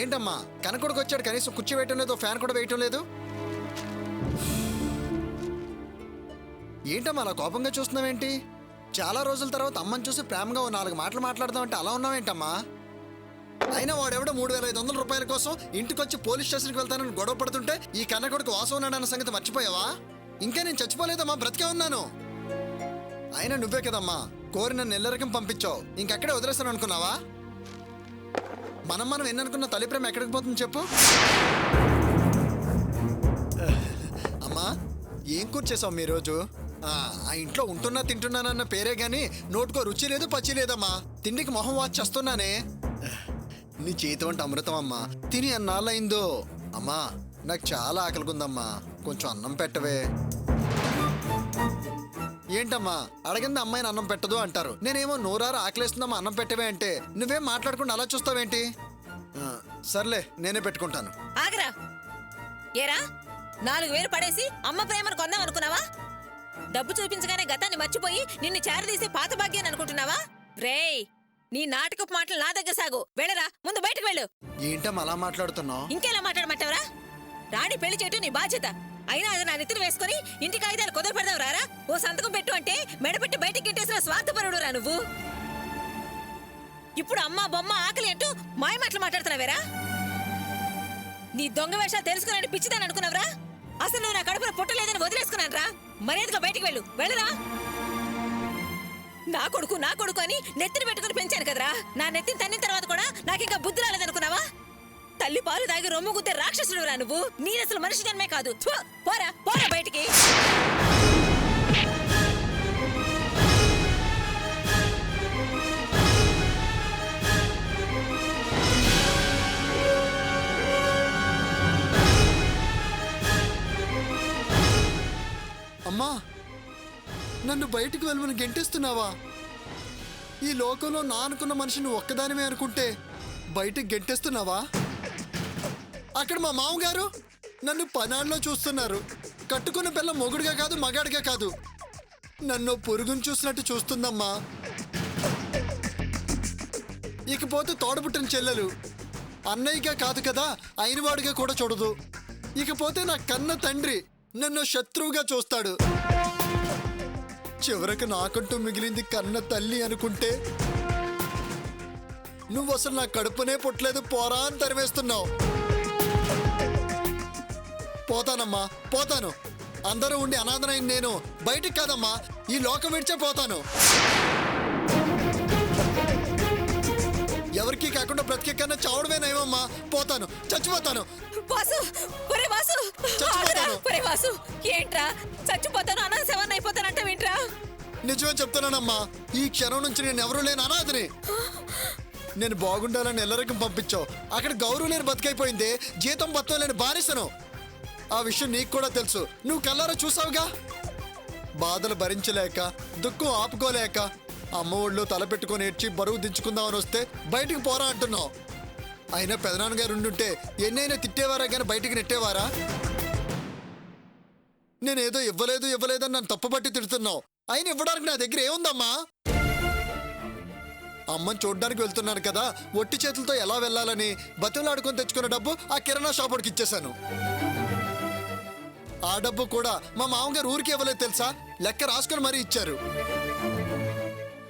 ఏంటమ్మా కనకొడుకు వచ్చాడు, కనీసం కుర్చీ వేయటం లేదు, ఫ్యాన్ కూడా వేయటం లేదు. ఏంటమ్మా అలా కోపంగా చూస్తున్నావేంటి? చాలా రోజుల తర్వాత అమ్మని చూసి ప్రేమగా 4 మాటలు మాట్లాడదామంటే అలా ఉన్నావేంటమ్మా? అయినా వాడెవడో 3,500 రూపాయల కోసం ఇంటికొచ్చి పోలీస్ స్టేషన్కి వెళ్తానని గొడవ పడుతుంటే ఈ కన్నకొడుకు వాసం ఉన్నాడన్న సంగతి మర్చిపోయావా? ఇంకా నేను చచ్చిపోలేదమ్మా, బ్రతికే ఉన్నాను. అయినా నువ్వే కదమ్మా కోరి నన్ను ఎల్లరికం పంపించావు, ఇంకక్కడే వదిలేస్తాను అనుకున్నావా? మనం ఎన్ననుకున్న తల్లి ప్రేమ ఎక్కడికి పోతుంది చెప్పు? అమ్మా ఏం కూర్చేసావు మీ రోజు? ఆ ఇంట్లో ఉంటున్నా తింటున్నానన్న పేరే గాని నోటుకో రుచి లేదు పచ్చి లేదమ్మా. తిండికి మొహం వాచేస్తున్నానే. నీ చేతి వంట అమృతం అమ్మా, తిని అన్నాళ్ళయిందో. అమ్మా నాకు చాలా ఆకలిగుందమ్మా, కొంచెం అన్నం పెట్టవే. ఏంటమ్మా అడగింది అమ్మాయిని అన్నం పెట్టదు అంటారు, నేనేమో నోరారు ఆకలేస్తుందమ్మా అన్నం పెట్టవే అంటే నువ్వేం మాట్లాడకుండా అలా చూస్తావేంటి? సర్లే నేనే పెట్టుకుంటాను. ఆగరా ఏరా, 4,000 పడేసి అమ్మ ప్రేమను కొందాం అనుకున్నావా? డబ్బు చూపించగానే గతాన్ని మర్చిపోయి నిన్ను చేరదీసే పాత భాగ్యాన్ని అనుకుంటున్నావా? రేయ్ నీ నాటకపు మాటలు నా దగ్గర సాగు. వెళ్ళరా, ముందు బయటకు వెళ్ళు. ఏంటమ్మా అలా మాట్లాడుతున్నావు? ఇంకెలా మాట్లాడమంటావరా? రాణి పెళ్లి చేయటం నీ బాధ్యత. అయినా అది నా నెత్తిన వేసుకుని ఇంటి కాగితాలు కుదర పెడదావు రారా? ఓ సంతకం పెట్టు అంటే మెడపెట్టి బయటికి గిట్టేసిన స్వార్థపరుడు రా నువ్వు. ఇప్పుడు అమ్మ బొమ్మ ఆకలి అంటూ మాయ మాటలు మాట్లాడుతున్నావేరా? నీ దొంగ వేషాలు తెలుసుకుని పిచ్చిదాని అనుకున్నావురా? అసలు నువ్వు నా కడుపులో పుట్టలేదని వదిలేసుకున్నాను రా. మర్యాదగా బయటికి వెళ్ళు. వెళ్ళరా. నా కొడుకు అని నెత్తిని పెట్టుకుని పెంచాను కదరా. నా నెత్తిని తన్నిన తర్వాత కూడా నాకింకా బుద్ధి రాలేదనుకున్నావా? తల్లి పాలు దాగి రొమ్ము గుద్దే రాక్షసుడు రా నువ్వు. నీరసలు మనిషి జన్మే కాదు. పోరా పోరా బయటికి. అమ్మా నన్ను బయటికి వెళ్ళమని గెంటేస్తున్నావా? ఈ లోకంలో నా అనుకున్న మనిషిని ఒక్కదానిమే అనుకుంటే బయటికి గెంటేస్తున్నావా? అక్కడ మా మామగారు నన్ను పనాళ్ళలో చూస్తున్నారు. కట్టుకున్న పిల్ల మొగుడుగా కాదు మగాడిగా కాదు, నన్ను పురుగును చూసినట్టు చూస్తుందమ్మా. ఇకపోతే తోడబుట్టిన చెల్లెలు అన్నయ్యగా కాదు కదా అయినవాడిగా కూడా చూడదు. ఇకపోతే నా కన్న తండ్రి నన్ను శత్రువుగా చూస్తాడు. చివరకు నాకంటూ మిగిలింది కన్న తల్లి అనుకుంటే నువ్వు అసలు నా కడుపునే పుట్టలేదు పోరా అని తరివేస్తున్నావు. పోతానమ్మా పోతాను. అందరూ ఉండి అనాథనైన నేను బయటికి కాదమ్మా ఈ లోకం విడిచే పోతాను. ఎవరికి కాకుండా బ్రతికే కన్నా చావడమేనేమమ్మా. పోతాను, చచ్చిపోతాను. ఏంట్రా చచ్చిపోతాను అనాథ శవాన్ని అయిపోతానంటావేంట్రా? నిజమే చెప్తున్నానమ్మా, ఈ క్షణం నుంచి నేను ఎవరూ లేని అనాథని. నేను బాగుండాలని ఎల్లరికం పంపించావు, అక్కడ గౌరవం లేని బతికైపోయింది. జీతం బత్తం లేని బానిసను. ఆ విషయం నీకు కూడా తెలుసు, నువ్వు కళ్ళారా చూసావుగా. బాధలు భరించలేక దుఃఖం ఆపుకోలేక అమ్మ ఒళ్ళు తలపెట్టుకొని ఏడ్చి బరువు దించుకుందామని వస్తే బయటికి పోరా అంటున్నావు. అయినా పెదనాన్నగారు ఉండుంటే ఎన్నైనా తిట్టేవారా కానీ బయటికి నెట్టేవారా? నేనేదో ఇవ్వలేదని నన్ను తప్పుపట్టి తిడుతున్నావు. అయినా ఇవ్వడానికి నా దగ్గర ఏముందమ్మా? అమ్మని చూడ్డానికి వెళ్తున్నాను కదా, ఒట్టి చేతులతో ఎలా వెళ్ళాలని బతులాడుకొని తెచ్చుకున్న డబ్బు ఆ కిరాణా షాపుడికి ఇచ్చేశాను. ఆ డబ్బు కూడా మా మామగారు ఊరికి ఇవ్వలేదు తెలుసా, లెక్క రాసుకొని మరీ ఇచ్చారు.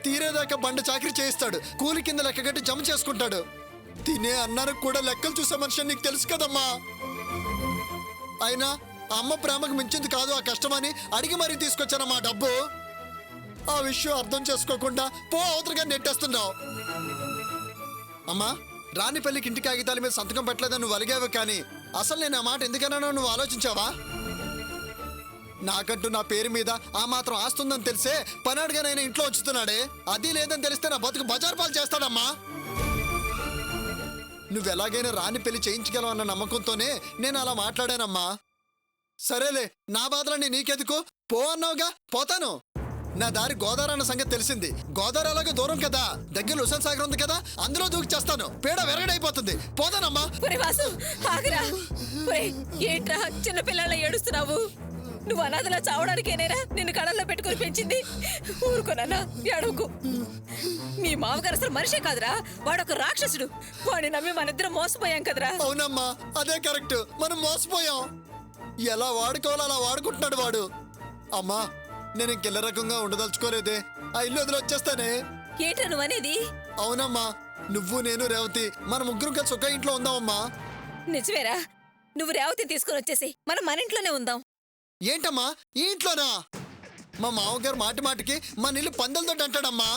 తీరేదాకా బండ చాకరీ చేయిస్తాడు, కూలి కింద లెక్కగట్టి జమ చేసుకుంటాడు. తినే అన్నానికి కూడా లెక్కలు చూసే మనిషి నీకు తెలుసు కదమ్మా. అయినా అమ్మ ప్రేమకు మించింది కాదు ఆ కష్టమని అడిగి మరీ తీసుకొచ్చాను మా డబ్బు. ఆ విషయం అర్థం చేసుకోకుండా అవతలగా నెట్టేస్తున్నావు. అమ్మా రాని పెళ్లికి ఇంటి కాగితాల మీద సంతకం పెట్టలేదని నువ్వు అలిగావు, కానీ అసలు నేను ఆ మాట ఎందుకన్నానో నువ్వు ఆలోచించావా? నాకంటూ నా పేరు మీద ఆ మాత్రం ఆస్తుందని తెలిసే పనాడుగానైనా ఇంట్లో ఉంచుతున్నాడే. అది లేదని తెలిస్తే నా బతుకు బజార్ పాలు చేస్తాడమ్మా. నువ్వు ఎలాగైనా రాని పెళ్లి చేయించగలవు అన్న నమ్మకంతోనే నేను అలా మాట్లాడానమ్మా. సరేలే, నా బాధలన్నీ నీకెందుకు, పో అన్నావుగా, పోతాను. నా దారి గోదావరి అన్న సంగతి తెలిసింది. గోదావరి అలాగే దూరం కదా, దగ్గర హుసేన్ సాగర్ ఉంది కదా, అందులో దూకి చేస్తాను. పేడ వెరగడైపోతుంది, పోతానమ్మా. ఏంట్రా చిన్నపిల్లల ఏడుస్తున్నావు? నువ్వు అనాథలా చావడానికేనేరా నిన్ను కళల్లో పెట్టుకుని పెంచింది. ఊరుకోనన్నా, అడుగు. మీ మామగారు అసలు మనిషే కాదురా, వాడొక రాక్షసుడు. వాడిని నమ్మి మనిద్దరం మోసపోయాం కదరా. అవునమ్మా, అదే కరెక్ట్. మనం మోసపోయాం. ఎలా వాడుకోవాలో అలా వాడుకుంటున్నాడు వాడు. అమ్మా, నేను ఇంకెల్ల రకంగా ఉండదలుచుకోలేదే. ఆ ఇల్లు వదిలి వచ్చేస్తానే. ఏంట్రా నువ్వనేది? అవునమ్మా, నువ్వు నేను రేవతి మన ముగ్గురు కలిసి ఒక ఇంట్లో ఉందామమ్మా. నిజమేరా, నువ్వు రేవతిని తీసుకుని వచ్చేసి మనం మన ఇంట్లోనే ఉందాం. ఏంటమ్మా ఈ ఇంట్లోనా? మా మామగారు మాటి మాటికి మన ఇల్లు పందెలతో అంటాడమ్మా.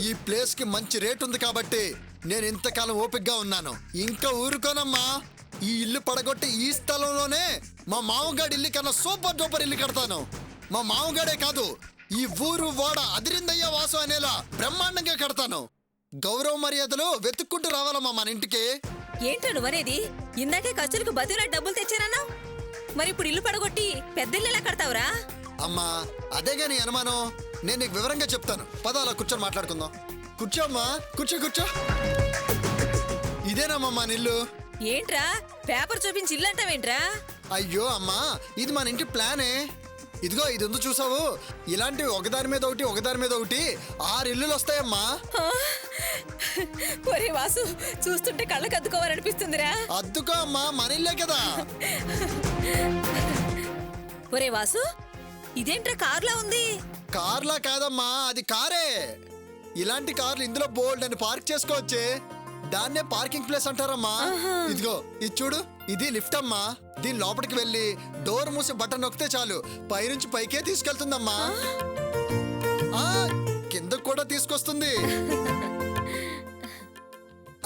ఈ ప్లేస్ కి మంచి రేట్ ఉంది కాబట్టి నేను ఇంతకాలం ఓపికగా ఉన్నాను. ఇంకా ఊరుకోనమ్మా. ఈ ఇల్లు పడగొట్టి ఈ స్థలంలోనే మా మామగాడి ఇల్లు కన్నా సూపర్ డూపర్ ఇల్లు కడతాను. మా మామగాడే కాదు, ఈ ఊరు వాడ అదిరిందయ్య వాసు అనేలా బ్రహ్మాండంగా కడతాను. గౌరవ మర్యాదలు వెతుక్కుంటూ రావాలమ్మా మన ఇంటికి. ఏంటో నువ్వనేది? ఇందాకే ఖర్చులకు బదులా డబ్బులు తెచ్చానన్నా, మరి ఇప్పుడు ఇల్లు పడగొట్టి పెద్ద ఇల్లు ఎలా కడతావురా? అమ్మా, అదేగా నీ అనుమానం. నేను నీకు వివరంగా చెప్తాను. పద, అలా కూర్చొని మాట్లాడుకుందాం. కూర్చో అమ్మా, కూర్చో కూర్చో. ఇదేనమ్మా మన ఇల్లు. ఏంట్రా పేపర్ చూపించి ఇల్లు అంటావేంట్రా? అయ్యో అమ్మా, ఇది మన ఇంటి ప్లానే. ఇదిగో ఇది ఉంది చూసావు, ఇలాంటివి ఒకదాని మీద ఒకటి ఒకదాని మీద ఒకటి 6 ఇల్లులు వస్తాయమ్మా. ఆ? ఒరే వాసు, చూస్తుంటే కళ్ళకు అద్దుకోవాలనిపిస్తుందిరా. అద్దుకో అమ్మా, మన ఇల్లే కదా. ఒరే వాసు, ఇదేంట్రా కార్లా ఉంది? కార్లా కాదమ్మా, అది కారే. ఇలాంటి కార్లు ఇందులో బోల్డ్ అని పార్క్ చేసుకోవచ్చే. దాన్నే పార్కింగ్ ప్లేస్ అంటారమ్మా. ఇదిగో ఇది చూడు, ఇది లిఫ్ట్ అమ్మా. దీని లోపలికి వెళ్ళి డోర్ మూసి బటన్ నొక్కితే చాలు పైనుంచి పైకే తీసుకెళ్తుందమ్మా. ఆ, కిందకు కూడా తీసుకొస్తుంది.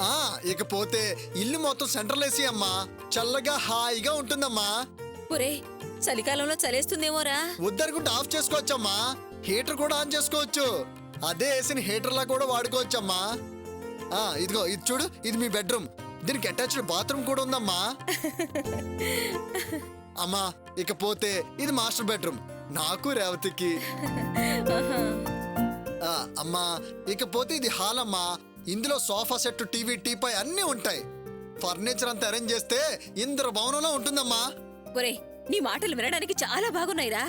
ఆ, ఇకపోతే ఇల్లు మొత్తం సెంట్రల్ ఏసీ అమ్మా. చల్లగా హాయిగా ఉంటుందమ్మా. ఒరే, చలికాలంలో చలేస్తుందేమోరా. ఉద్దరుకుంటే ఆఫ్ చేసుకోవచ్చమ్మా. హీటర్ కూడా ఆన్ చేసుకోవచ్చు. అదే ఏసీని హీటర్ లా కూడా వాడుకోవచ్చమ్మా. ఆ, ఇదిగో ఇది చూడు, ఇది మీ బెడ్రూమ్. దీనికి అటాచ్డ్ బాత్రూమ్ కూడా ఉందమ్మా. అమ్మా, ఇకపోతే ఇది మాస్టర్ బెడ్రూమ్ నాకు రేవతికి. ఆ, అమ్మా, ఇకపోతే ఇది హాల్ అమ్మా. ఇందులో సోఫా సెట్, టీవీ, టీపై అన్నీ ఉంటాయి. ఫర్నిచర్ అంతా అరేంజ్ చేస్తే ఇంద్ర భవనంలో ఉంటుందమ్మా. ఒరే, నీ మాటలు వినడానికి చాలా బాగున్నాయిరా,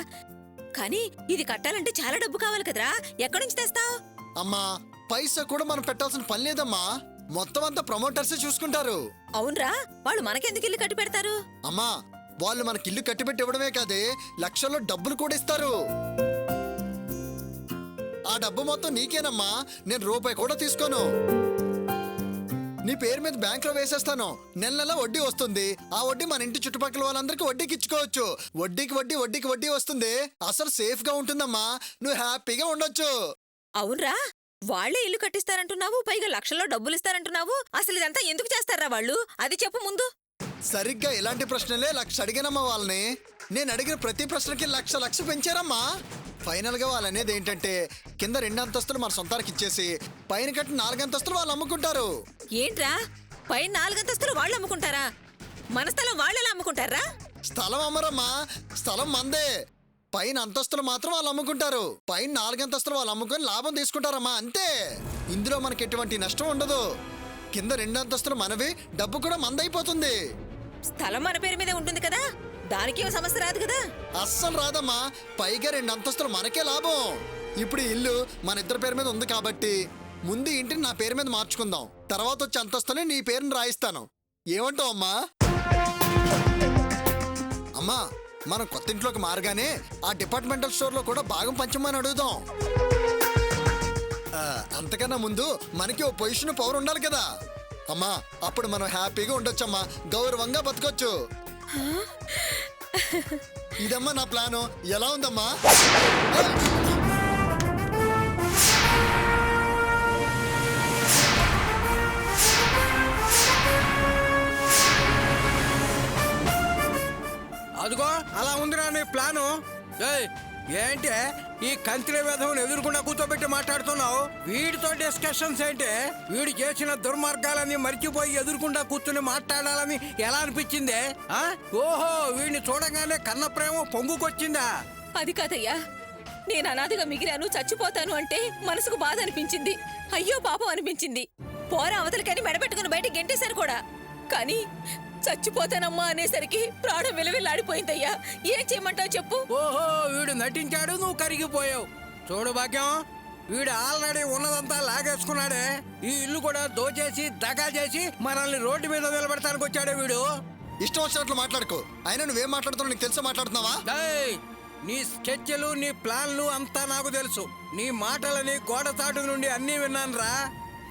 కానీ ఇది కట్టాలంటే చాలా డబ్బు కావాలి కదరా. ఎక్కడి నుంచి తెస్తావు? అమ్మా, పైసా కూడా మనం పెట్టాల్సిన పని లేదమ్మా. మొత్తం అంతా ప్రమోటర్సే చూసుకుంటారు. అవునరా, వాళ్ళు మనకెందుకు ఇల్లు కట్టి పెడతారు? అమ్మా, వాళ్ళు మనకి ఇల్లు కట్టిపెట్టి ఇవ్వడమే కాదే, లక్షల్లో డబ్బులు కూడా ఇస్తారు. ఆ డబ్బు మొత్తం నీకేనమ్మా. నేను రూపాయి కూడా తీసుకోను. నీ పేరు మీద బ్యాంక్ లో వేసేస్తాను. నెల నెల వడ్డీ వస్తుంది. ఆ వడ్డీ మన ఇంటి చుట్టుపక్కల వాళ్ళందరికీ వడ్డీకి ఇచ్చుకోవచ్చు. వడ్డీకి వడ్డీ, వడ్డీకి వడ్డీ వస్తుంది. అసలు సేఫ్ గా ఉంటుందమ్మా. నువ్వు హ్యాపీగా ఉండొచ్చు. అవునరా, వాళ్లే ఇల్లు కట్టిస్తారంటున్నావు, పైగా లక్షల్లో డబ్బులు ఇస్తారంటున్నావు. అసలు ఇదంతా ఎందుకు చేస్తారా వాళ్ళు? అది చెప్పు ముందు. సరిగ్గా ఇలాంటి ప్రశ్నలే లక్ష అడిగానమ్మా వాళ్ళని. నేను అడిగిన ప్రతి ప్రశ్నకి లక్ష పెంచారమ్మా. ఫైనల్ గా వాళ్ళు అనేది ఏంటంటే, కింద 2 అంతస్తులు మన సొంతానికి ఇచ్చేసి పైన కట్టి 4 అంతస్తులు వాళ్ళు అమ్ముకుంటారు. ఏంట్రా, పైన 4 అంతస్తులు వాళ్ళు అమ్ముకుంటారా? మన స్థలం వాళ్ళెలా అమ్ముకుంటారా? స్థలం అమ్మరమ్మా, స్థలం మందే. పైన అంతస్తులు మాత్రం వాళ్ళు అమ్ముకుంటారు. పైన 4 అంతస్తులు వాళ్ళు అమ్ముకొని లాభం తీసుకుంటారమ్మా, అంతే. ఇందులో మనకి ఎటువంటి నష్టం ఉండదు. కింద 2 అంతస్తులు మనవి, డబ్బు కూడా మందైపోతుంది. స్థలం మన పేరు మీదే ఉంటుంది కదా, దానికి ఏం సమస్య రాదు కదా. అస్సలు రాదమ్మా. పైగా 2 అంతస్తులు మనకే లాభం. ఇప్పుడు ఈ ఇల్లు మన ఇద్దరి పేరు మీద ఉంది కాబట్టి ముందు ఇంటిని నా పేరు మీద మార్చుకుందాం. తర్వాత వచ్చే అంతస్తుని నీ పేరుని రాయిస్తాను. ఏమంటావు అమ్మా? అమ్మా, మనం కొత్త ఇంట్లోకి మారగానే ఆ డిపార్ట్మెంటల్ స్టోర్ లో కూడా భాగం పంచమని అడుగుదాం. అంతకన్నా ముందు మనకి ఓ పొజిషన్, పవర్ ఉండాలి కదా అమ్మా. అప్పుడు మనం హ్యాపీగా ఉండొచ్చమ్మా, గౌరవంగా బతకొచ్చు. ఇదమ్మా నా ప్లాను. ఎలా ఉందమ్మా? అదిగో అలా ఉందిరా నీ ప్లాను. ఏంటి ఈ కంత్రి వేధవుని ఎదురుకుండా కూర్చోబెట్టి మాట్లాడుతున్నావు? వీడితో డిస్కషన్స్ ఏంటి? వీడు చేసిన దుర్మార్గాలని మర్చిపోయి ఎదురుకుండా కూర్చుని మాట్లాడాలని ఎలా అనిపించింది? ఓహో, వీడిని చూడగానే కన్న ప్రేమ పొంగుకొచ్చిందా? అది కాదయ్యా, నేను అనాథగా మిగిలాను, చచ్చిపోతాను అంటే మనసుకు బాధ అనిపించింది. అయ్యో పాపం అనిపించింది. పోరా అవతలకని మెడపెట్టుకుని బయట గెంటేశారు కూడా. కానీ చచ్చిపోతానమ్మా అనేసరికి ప్రాణం విలవిల్లాడిపోయిందయ్యా. ఏం చేయమంటావు చెప్పు. ఓహో, వీడు నటించాడు, నువ్వు కరిగిపోయావు. చూడు భాగ్యం, వీడు ఆల్రెడీ ఉన్నదంతా లాగేసుకున్నాడే. ఈ ఇల్లు కూడా దోచేసి దగా చేసి మనల్ని రోడ్డు మీద నిలబెడతానికి వచ్చాడే వీడు. ఇష్టం వచ్చినట్లు మాట్లాడుకో. అయినా నువ్వేం మాట్లాడుతున్నావు నీకు తెలుసా మాట్లాడుతున్నావా? డేయ్, నీ స్కెచ్లు నీ ప్లాన్లు అంతా నాకు తెలుసు. నీ మాటలని గోడ చాటు నుండి అన్నీ విన్నానురా.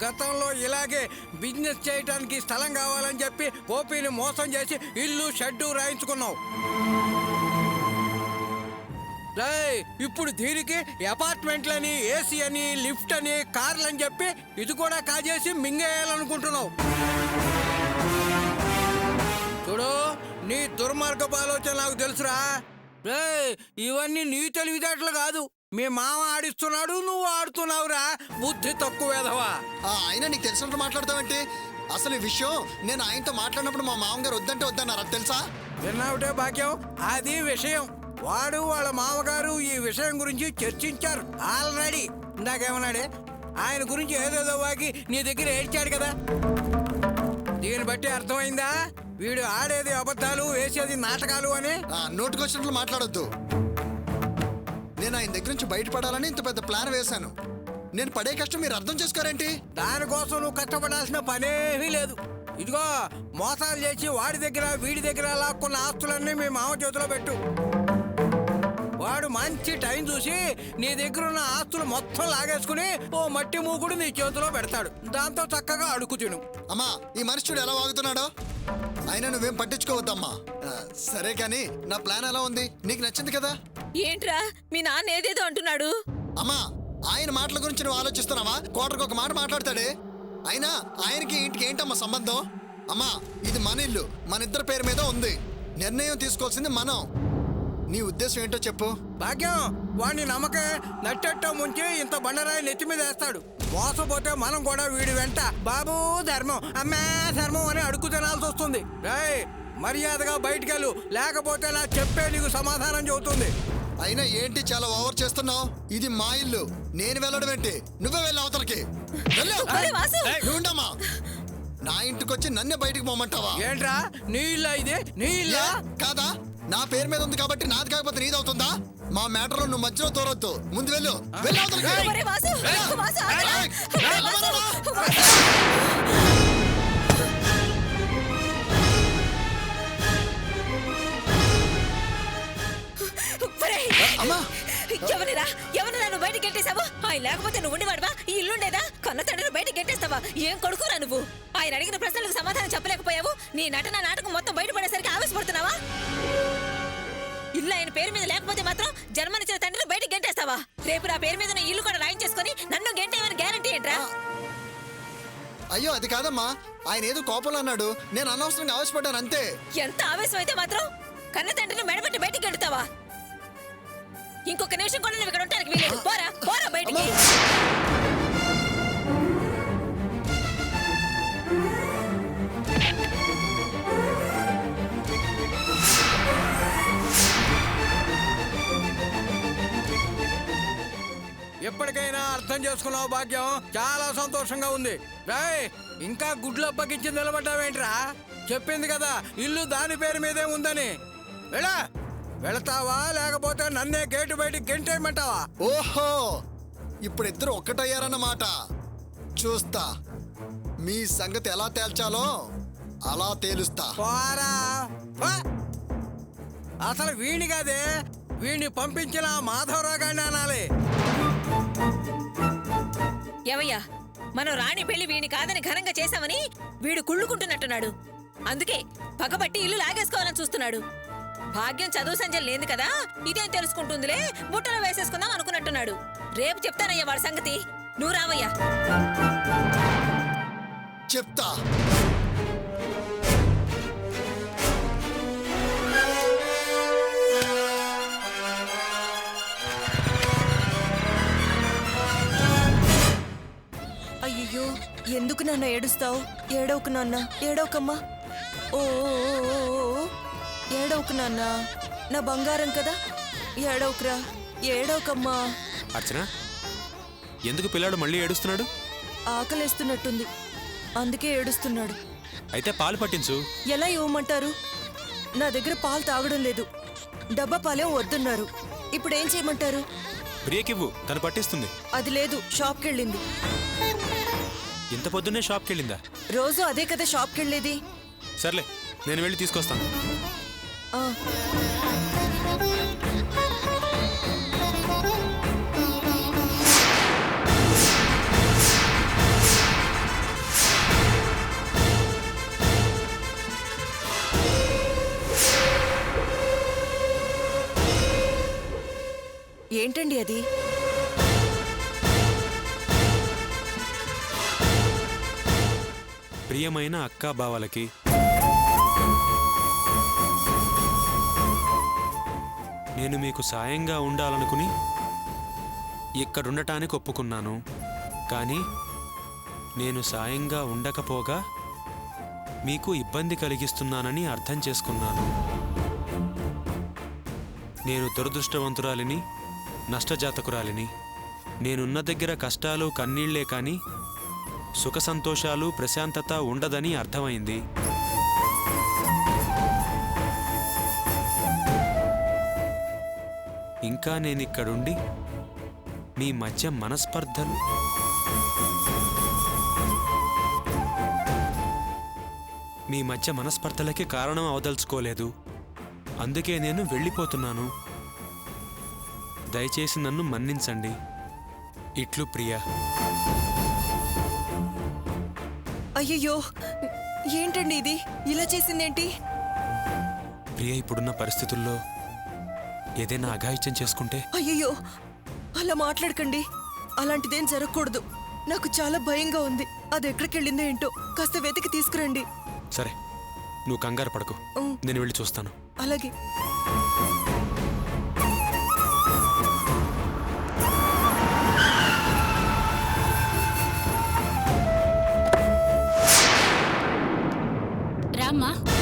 గతంలో ఇలాగే బిజినెస్ చేయడానికి స్థలం కావాలని చెప్పి ఓపీని మోసం చేసి ఇల్లు షెడ్డు రాయించుకున్నావు. డేయ్, ఇప్పుడు దీనికి అపార్ట్మెంట్లని, ఏసీ అని, లిఫ్ట్ అని, కార్లని చెప్పి ఇది కూడా కాజేసి మింగేయాలనుకుంటున్నావు. చూడు, నీ దుర్మార్గపు ఆలోచన నాకు తెలుసురా. రేయ్, ఇవన్నీ నీ తెలివితేటలు కాదు. మీ మామ ఆడిస్తున్నాడు, నువ్వు ఆడుతున్నావురా. బుద్ధి తక్కువ వేధవా. అయినా నీకు తెలిసినట్టు మాట్లాడతావేంటి? అసలు ఈ విషయం నేను ఆయనతో మాట్లాడినప్పుడు మా మామగారు వద్దంటే వద్దన్నారు, అది తెలుసా? విన్నావుటే భాగ్యం, అది విషయం. వాడు వాళ్ళ మామగారు ఈ విషయం గురించి చర్చించారు ఆల్రెడీ. ఇందాకేమన్నాడే, ఆయన గురించి ఏదేదో వాగి నీ దగ్గర ఏడ్చాడు కదా. దీన్ని బట్టి అర్థమైందా వీడు ఆడేది అబద్ధాలు, వేసేది నాటకాలు అని? నోటుకొచ్చినట్లు మాట్లాడొద్దు. నేను ఆయన దగ్గర నుంచి బయటపడాలని ఇంత పెద్ద ప్లాన్ వేశాను. నేను పడే కష్టం మీరు అర్థం చేసుకోరేంటి? దానికోసం నువ్వు కష్టపడాల్సిన పనేమీ లేదు. ఇదిగో, మోసాలు చేసి వాడి దగ్గర వీడి దగ్గర లాక్కున్న ఆస్తులన్నీ మీ మామ చేతిలో పెట్టు. వాడు మంచి టైం చూసి నీ దగ్గర ఉన్న ఆస్తులు మొత్తం లాగేసుకుని ఓ మట్టి మూకుడు నీ చేతిలో పెడతాడు. దాంతో చక్కగా అడుగు తిను. అమ్మా, ఈ మనుషుడు ఎలా వాగుతున్నాడో. అయినా నువ్వేం పట్టించుకోవద్దమ్మా. సరే కానీ నా ప్లాన్ ఎలా ఉంది? నీకు నచ్చింది కదా? ఏంట్రా మీ నాన్న ఏదేదో అంటున్నాడు? అమ్మా, ఆయన మాటల గురించి నువ్వు ఆలోచిస్తున్నావా? కోటకు ఒక మాట మాట్లాడతాడే. అయినా ఆయనకి ఇంటికి ఏంటమ్మా సంబంధం? అమ్మా, ఇది మన ఇల్లు, మన ఇద్దరి పేరు మీద ఉంది. నిర్ణయం తీసుకోవాల్సింది మనం. నీ ఉద్దేశం ఏంటో చెప్పు. భాగ్యం, వాడిని నమ్మకే నట్టెట్టో ముంచి ఇంత బండరాయి నెత్తి మీద వేస్తాడు. మోసపోతే మనం కూడా వీడి వెంట బాబు ధర్మం, అమ్మా ధర్మం అని అడుగు తినాల్సి వస్తుంది. రేయ్, మర్యాదగా బయటికెళ్ళు, లేకపోతే నా చెప్పే నీకు సమాధానం చెబుతుంది. అయినా ఏంటి చాలా ఓవర్ చేస్తున్నావు? ఇది మా ఇల్లు, నేను వెళ్ళడం ఏంటి? నువ్వే వెళ్ళి అవతలకి వెళ్ళు. ఒరే వాసు! నువ్వుండమ్మా. నా ఇంటికి వచ్చి నన్నే బయటికి పోమంటావా? ఏంట్రా, నీ ఇల్లా ఇది? నీ ఇల్లా కాదా? నా పేరు మీద ఉంది కాబట్టి నాది కాకపోతే నీది అవుతుందా? మా మ్యాటర్లో నువ్వు మధ్యలో తోరొద్దు. ముందు వెళ్ళు, వెళ్ళు అవతలకి. ఒరే వాసు! వాసు, ఆగు! ఏయ్! వాసు! ఒరేయ్! అమ్మా, ఎవరిరా నువ్వు బయట గెట్టేశావు? ఆయన లేకపోతే నువ్వు ఉండేవాడువా? ఈ ఇల్లుండేదా? కన్న తండ్రిని బయట గెట్టేస్తావా? ఏం కొడుకురా నువ్వు? ఆయన అడిగిన ప్రశ్నలకు సమాధానం చెప్పలేకపోయావు. నీ నటన నాటకం మొత్తం బయటపడేసరికి ఆవేశపడుతున్నావా? ఇల్లు ఆయన పేరు మీద లేకపోతే మాత్రం జన్మనిచ్చిన తండ్రిని బయట గెంటేస్తావా? రేపు నా పేరు మీద ఇల్లు కూడా రాయించేసుకుని నన్ను గెంటేమని గ్యారంటీ ఏంట్రా? అయ్యో అది కాదమ్మా. ఆయన ఏదో కోపంలో అన్నాడు, నేను అనవసరంగా ఆవేశపడ్డాను అంతే. ఎంత ఆవేశం అయితే మాత్రం కన్న తండ్రిని మెడబెట్టి బయటికి గెడుతావా? ఇంకొక నిమిషం కూడా నువ్వు ఇక్కడ ఉండడానికి వీలేదు. పోరా పోరా బయటికి. ఎప్పటికైనా అర్థం చేసుకున్నావు భాగ్యం, చాలా సంతోషంగా ఉంది. రేయ్, ఇంకా గుడ్లు అప్పగించి నిలబడ్డావేంట్రా? చెప్పింది కదా ఇల్లు దాని పేరు మీదే ఉందని. వెళతావా లేకపోతే నన్నే గేటు బయటికి గెంటేయమంటావా? ఓహో, ఇప్పుడు ఇద్దరు ఒక్కటయ్యారన్నమాట. చూస్తా మీ సంగతి ఎలా తేల్చాలో అలా తేలుస్తా. పోరా. అసలు వీణి కాదే, వీణ్ణి పంపించిన మాధవరావు గారిని అనాలి. ఏవయ్యా, మనం రాణి పెళ్లి వీడిని కాదని ఘనంగా చేశామని వీడు కుళ్ళుకుంటున్నట్టున్నాడు. అందుకే పగబట్టి ఇల్లు లాగేసుకోవాలని చూస్తున్నాడు. భాగ్యం చదువు సంజలు లేదు కదా, ఇదేం తెలుసుకుంటుందిలే, బుట్టలో వేసేసుకుందాం అనుకున్నట్టున్నాడు. రేపు చెప్తానయ్యా వాడి సంగతి. నువ్వు రావయ్యా. చెప్తా. అయ్యో, ఎందుకు నాన్న ఏడుస్తావు? ఏడవకు నాన్న, ఏడవకమ్మా. ఓ ఏడవకు నాన్న, నా బంగారం కదా. ఏడవకురా, ఏడవకమ్మా. అర్చన, ఎందుకు పిల్లాడు మళ్ళీ ఏడుస్తున్నాడు? ఆకలేస్తున్నట్టుంది, అందుకే ఏడుస్తున్నాడు. అయితే పాలు పట్టించు. ఎలా ఇవ్వమంటారు? నా దగ్గర పాలు తాగడం లేదు. డబ్బా పాలేం వద్దన్నారు. ఇప్పుడు ఏం చేయమంటారు? ప్రియకివ్వు, తను పట్టిస్తుంది. అది లేదు, షాప్కి వెళ్ళింది. ఇంత పొద్దున్నే షాప్కి వెళ్ళిందా? రోజు అదే కదా షాప్కి వెళ్ళేది. సర్లే, నేను వెళ్ళి తీసుకొస్తాను. ఆ, ఏంటండి అది? ప్రియమైన అక్కా బావలకి నేను మీకు సాయంగా ఉండాలనుకుని ఇక్కడుండటానికి ఒప్పుకున్నాను. కానీ నేను సాయంగా ఉండకపోగా మీకు ఇబ్బంది కలిగిస్తున్నానని అర్థం చేసుకున్నాను. నేను దురదృష్టవంతురాలిని, నష్టజాతకురాలిని. నేనున్న దగ్గర కష్టాలు కన్నీళ్లే కానీ సుఖ సంతోషాలు ప్రశాంతత ఉండదని అర్థమైంది. ఇంకా నేనిక్కడుండి మీ మధ్య మనస్పర్ధలకి కారణం అవదలుచుకోలేదు. అందుకే నేను వెళ్ళిపోతున్నాను. దయచేసి నన్ను మన్నించండి. ఇట్లు ప్రియా. అయ్యయ్యో, ఏంటండి ఇది? ఇలా చేసిందేంటి? ప్రియ ఇప్పుడున్న పరిస్థితుల్లో ఏదైనా అఘాయిత్యం చేసుకుంటే? అయ్యయ్యో, అలా మాట్లాడకండి. అలాంటిదేం జరగకూడదు. నాకు చాలా భయంగా ఉంది. అది ఎక్కడికి వెళ్ళిందో ఏంటో కాస్త వెతికి తీసుకురండి. సరే, నువ్వు కంగారు పడకు. నేను వెళ్ళి చూస్తాను. అలాగే. రామ్మా.